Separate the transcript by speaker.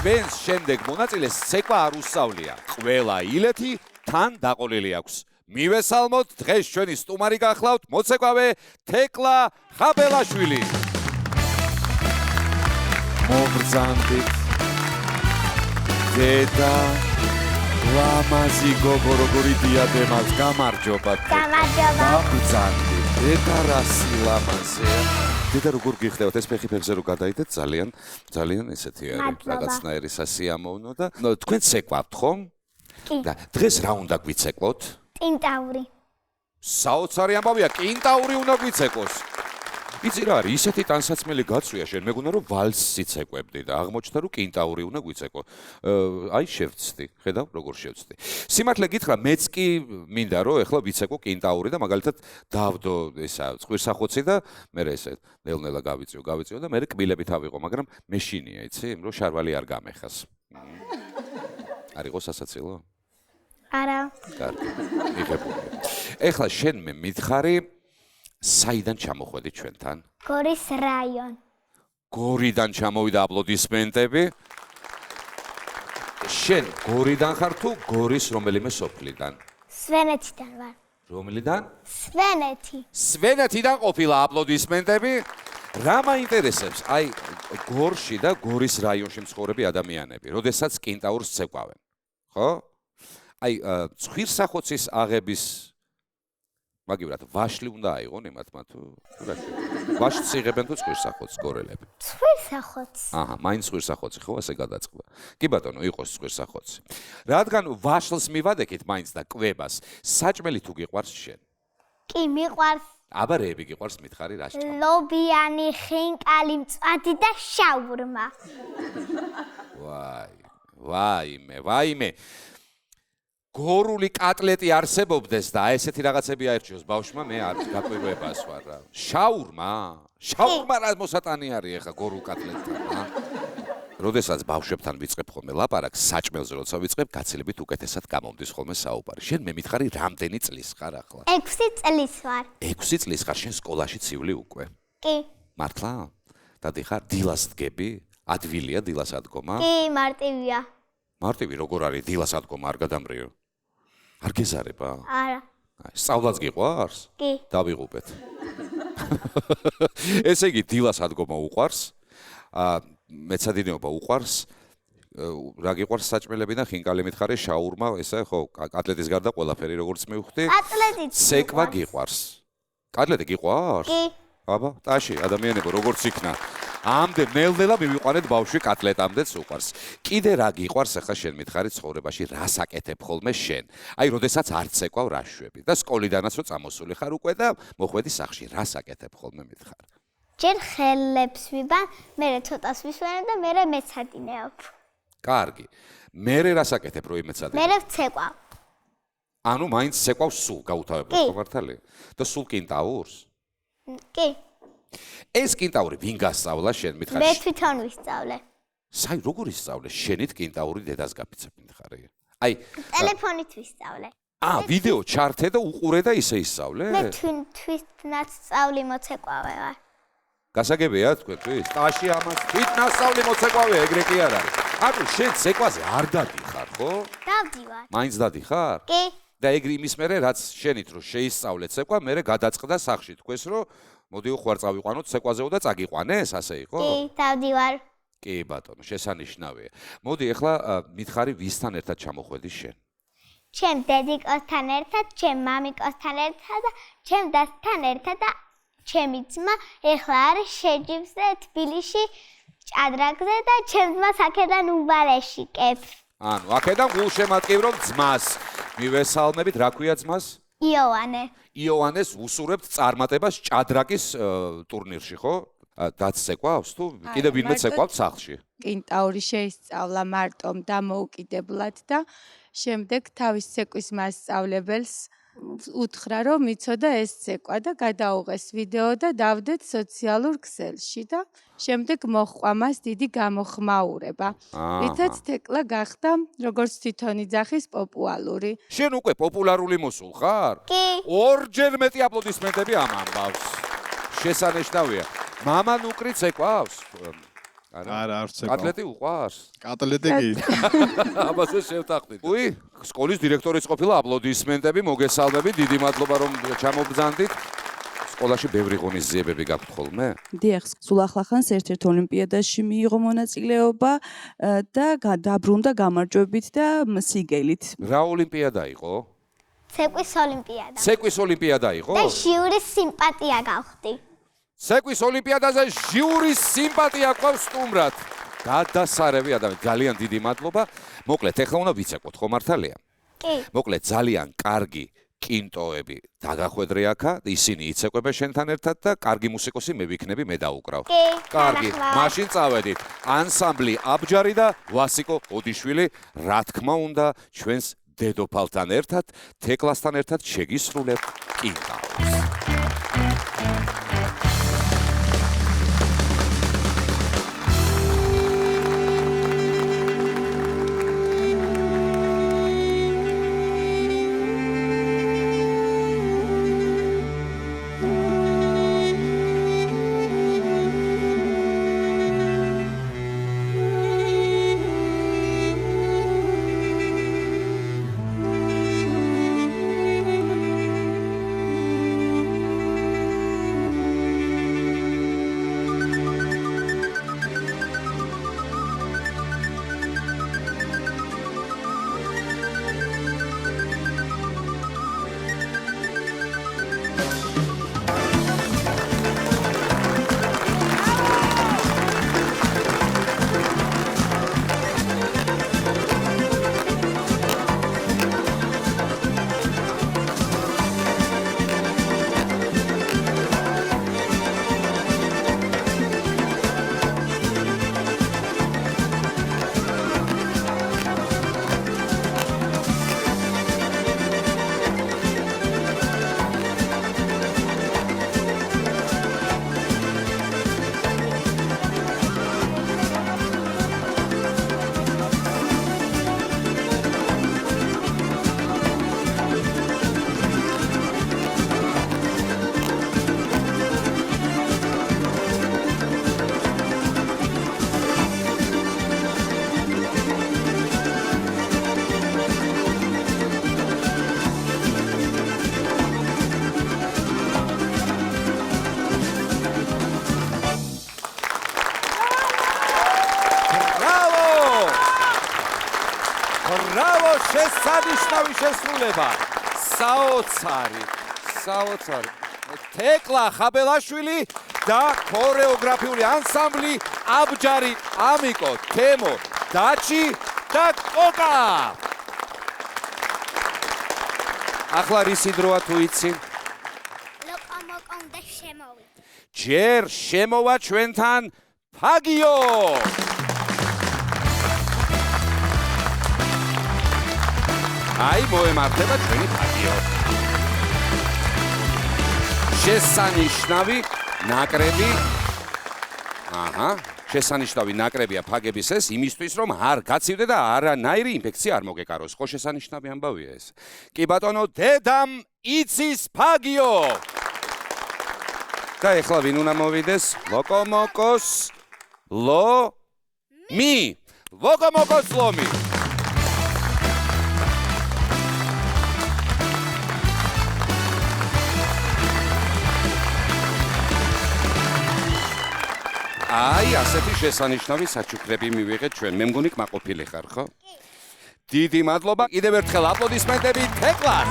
Speaker 1: ჩვენს შემდეგ მონაწილეს ცეკვა არ უსწავლია. ყველა ილეთი თან დაყოლილი აქვს. მივესალმოთ, დღეს ჩვენი სტუმარი გახლავთ მოცეკვავე თეკლა ხაბელაშვილი. მოგრძანდით დედა ლამაზი გოგო როგორი დიადემას გამარჯობა.
Speaker 2: გამარჯობა.
Speaker 1: მოგრძანდით დედა რასი ლამაზია. დედა როგორ გიხდევთ ეს ფეხი ფეხზე რო გადაიდეთ ძალიან ესეთი არის რაღაცნაირი სასიამოვნო და თქვენ ცეკვავთ ხომ?
Speaker 2: კი.
Speaker 1: და დღეს რა უნდა გვიცეკვოთ?
Speaker 2: კინტაური.
Speaker 1: საოცარი ამბავია, კინტაური უნდა გვიცეკვოს. იცი რა არის, ისეთი ტანსაცმელი გაწვია შენ, მეგონა რომ ვალსს იცეკვებდი და აღმოჩნდა რომ კინტაური უნდა გვიცეკვო. აი შევწდი, ხედავ როგორ შევწდი. სიმართლე გითხრა, მეც კი მინდა რომ ეხლა ვიცეკვო კინტაური და მაგალითად დავდო ესა წყვილსახოცი და მე ესე ნელ-ნელა გავიწიო და მე კბილებით ავიღო, მაგრამ მეშინია, იცი, რომ შარვალი არ გამეხას. არ იყო სასაცილო?
Speaker 2: არა.
Speaker 1: კარგი. მიღებული. ეხლა შენ მე მითხარი საიდან ჩამოხვედი ჩვენთან?
Speaker 2: გორის რაიონ.
Speaker 1: გორიდან ჩამოვიდა აპლოდისმენტები. შენ გორიდან ხარ თუ გორის რომელიმე სოფლიდან?
Speaker 2: სვენეთიდან ვარ.
Speaker 1: რომლიდან?
Speaker 2: სვენეთი.
Speaker 1: სვენეთიდან ყოფილა აპლოდისმენტები. რა მაინტერესებს? აი გორში და გორის რაიონში მცხოვრები ადამიანები, როდესაც კინტაურს ცეკვავენ. ხო? აი ცხვირსახოცის აღების მაგივრად ვაშლი უნდა აიღონ იმათმა თუ რა შეიძლება ვაშლს იღებენ თუ ცხვირსახოცს გორელები
Speaker 2: ცხვირსახოცს
Speaker 1: აჰა მაინც ცხვირსახოცი ხო ასე გადაწყდა კი ბატონო იყოს ცხვირსახოცი რადგან ვაშლს მივადექით მაინც და კვებას საჭმელი თუ გიყვარს შენ
Speaker 2: კი მიყვარს
Speaker 1: აბა რეები გიყვარს მითხარი რა შეჭამ
Speaker 2: ლობიანი ხინკალი მწვადი და შაურმა
Speaker 1: ვაიმე გორული კატლეტი არსებობდეს და ესეთი რაღაცები აერჩიოს ბავშვმა მე არ გაკვირვებას ვარ რა შაურმა რა მოსატანი არის ახლა გორულ კატლეტთან როდესაც ბავშვებთან ვიწყებ ხოლმე ლაპარაკს საჭმელზე როცა ვიწყებ გაცილებით უკეთესად გამომდის ხოლმე საუბარი შენ მე მითხარი რამდენი წლის ხარ ახლა
Speaker 2: 6 წლის ვარ
Speaker 1: 6 წლის ხარ შენ სკოლაში ცივლი უკვე
Speaker 2: კი
Speaker 1: მართლა დადი ხარ დილას დგები ადვილია დილას ადგომა
Speaker 2: კი მარტივია
Speaker 1: მარტივი როგორ არის დილას ადგომა არ გადამრიო არ გეზარება?
Speaker 2: არა.
Speaker 1: სწავლაც გიყვარს?
Speaker 2: კი.
Speaker 1: დავიღუპეთ. ესე იგი დილას ადგომა უყვარს, მეცადინეობა უყვარს, რა გიყვარს საჭმელები და ხინკალი მითხარი, შაურმა, ესა ხო, კატლეტის გარდა ყველაფერი როგორც მივხვდი.
Speaker 2: კატლეტიც
Speaker 1: ცეკვა გიყვარს. კატლეტი გიყვარს?
Speaker 2: კი.
Speaker 1: აბა, ტაში, ადამიანებო, როგორც იქნა. ამდე ნელ-ნელა მივიყვანეთ ბავშვი კატლეტამდეც უყვარს. კიდე რა გიყვარს ახლა შენ მითხარი ცხოვრებაში რას აკეთებ ხოლმე შენ? აი, როდესაც არ ცეკვავ რა შვები და სკოლიდანაც რო წამოსული ხარ უკვე და მოხვედი სახლში, რას აკეთებ ხოლმე მითხარ?
Speaker 2: ჯერ ხელებს ვიბან, მერე ცოტას ვისვენებ და მერე მეცადინეობ.
Speaker 1: კარგი. მერე რას აკეთებ რო იმეცადინე?
Speaker 2: მერე ვცეკვავ.
Speaker 1: ანუ მაინც ცეკვავს სულ გაუთავებლად ხო მართალი? და სულ კინტაურს?
Speaker 2: კი.
Speaker 1: ეს კინტაური ვინ გასწავლა შენ მითხარი?
Speaker 2: მე თვითონ ვისწავლე.
Speaker 1: საი როგორ ისწავლე? შენით კინტაური დედას გაფიცებ მითხარი. აი,
Speaker 2: ტელეფონით ვისწავლე.
Speaker 1: ვიდეო ჩართე და უყურე და ისე ისწავლე?
Speaker 2: მე თვითნაც სწავლი მოცეკვავე ვარ.
Speaker 1: გასაგებია თქვენთვის? ტაში ამას თვითნაც სწავლი მოცეკვავე, ეგრე კი არ არის. ანუ შენ ცეკვაზე არ დადიხარ, ხო?
Speaker 2: დავდივარ.
Speaker 1: მაინც დადიხარ?
Speaker 2: კი.
Speaker 1: და ეგ იმის მერე რაც შენით რო შეისწავლე ცეკვა, მერე გადაწყდა სახში თქვენს რომ მოდიო ხوار წავიყვანოთ ცეკვაზეო და წაგიყვანეს, ასე იყო?
Speaker 2: კი, დავდივარ.
Speaker 1: კი ბატონო, შესანიშნავია. მოდი ახლა მითხარი ვისთან ერთად ჩამოხვედი შენ?
Speaker 2: ჩემ დედიკოსთან ერთად, ჩემ მამიკოსთან ერთად და ჩემ დასთან ერთად და ჩემი ძმა ეხლა არის შეჯიბზე თბილისში ჭადრაკზე და ჩემ ძმას აქედან უბარეში კეფ.
Speaker 1: ანუ აქედან გულშემატკივრობ ძმას. მივესალმებით, რა ქვია ძმას?
Speaker 2: იოანე.
Speaker 1: იოანეს უსურებთ წარმატებას ჭადრაკის ტურნირში, ხო? დაცეკვავს თუ კიდე ვინმე ცეკვავს სახლში?
Speaker 3: კინტაური შეისწავლა მარტომ დამოუკიდებლად და შემდეგ თავის ცეკვის მასწავლებელს უთხრა რომ მიცოდა ეს ცეკვა და გადაუღეს ვიდეო და დავდეთ სოციალურ ქსელში და შემდეგ მოჰყვა მას დიდი გამოხმაურება. რითაც თეკლა გახდა როგორც თვითონ იძახის პოპულარული.
Speaker 1: შენ უკვე პოპულარული მოსულ ხარ?
Speaker 2: კი.
Speaker 1: ორჯერ მეტი აპლოდისმენტები ამ ამბავს. შესანიშნავია. მამან უკრი ცეკვავს?
Speaker 4: არა, არ ვცეკვავ.
Speaker 1: კატლეტი უყვარს?
Speaker 4: კატლეტი კი.
Speaker 1: აბაზე შევთანხმდით. უი, სკოლის დირექტორიც ყოფილა, აპლოდისმენტები, მოგესალმები, დიდი მადლობა რომ ჩამობრძანდით. სკოლაში ბევრი ღონისძიებები გაქვთ ხოლმე?
Speaker 5: დიახ, სულ ახლახანს ერთ-ერთ ოლიმპიადაში მიიღო მონაწილეობა და დაბრუნდა გამარჯვებით და სიგელით.
Speaker 1: რა ოლიმპიადა იყო?
Speaker 2: ცეკვის ოლიმპიადა.
Speaker 1: ცეკვის ოლიმპიადა იყო?
Speaker 2: და ჟიურის სიმპათია გავხდი.
Speaker 1: ცეკვის ოლიმპიადაზე ჟიურის სიმპათია ყავს სტუმრად. გადასარევი ადამიანი, ძალიან დიდი მადლობა. მოკლედ, ეხლა უნდა ვიცეკოთ, ხო მართალია?
Speaker 2: კი.
Speaker 1: მოკლედ, ძალიან კარგი კინტოები დაგახვედრე აქა, ისინი იცეკვებენ შენთან ერთად და კარგი მუსიკოსი მე ვიქნები, მე დავუკრავ.
Speaker 2: კი,
Speaker 1: კარგი,
Speaker 2: განახლავ.
Speaker 1: მაშინ წავედით. ანსამბლი აბჯარი და ვასიკო ოდიშვილი, რა თქმა უნდა, ჩვენს დედოფალთან ერთად, თეკლასთან ერთად შეგისრულებთ კინტაურს. ბრავო, შესანიშნავი შესრულება. საოცარი. თეკლა ხაბელაშვილი და ქორეოგრაფიული ანსამბლი აბჯარი, ამიკო, თემო, დაჩი და კოკა. ახლა რისი დროა თუ იცი?
Speaker 2: ლოკომოკომ და შემოვი.
Speaker 1: ჯერ შემოვა ჩვენთან ფაგიო. აი მოემართება ჩვენი ფაგიო. შესანიშნავი ნაკრები. შესანიშნავი ნაკრებია ფაგების ეს იმისთვის რომ არ გაცივდე და არანაირი ინფექცია არ მოგეკაროს. ხო შესანიშნავი ამბავია ეს. კი ბატონო, დედამ იცის ფაგიო. და ეხლა ვინ უნდა მოვიდეს? ლოკომოკოს ლომი. ლოკომოკოს ლომი. აი, ასეთი შესანიშნავი საჩუქრები მივიღეთ ჩვენ. მე მგონი კმაყოფილი ხარ, ხო? დიდი მადლობა. კიდევ ერთხელ აპლოდისმენტები თეკლას.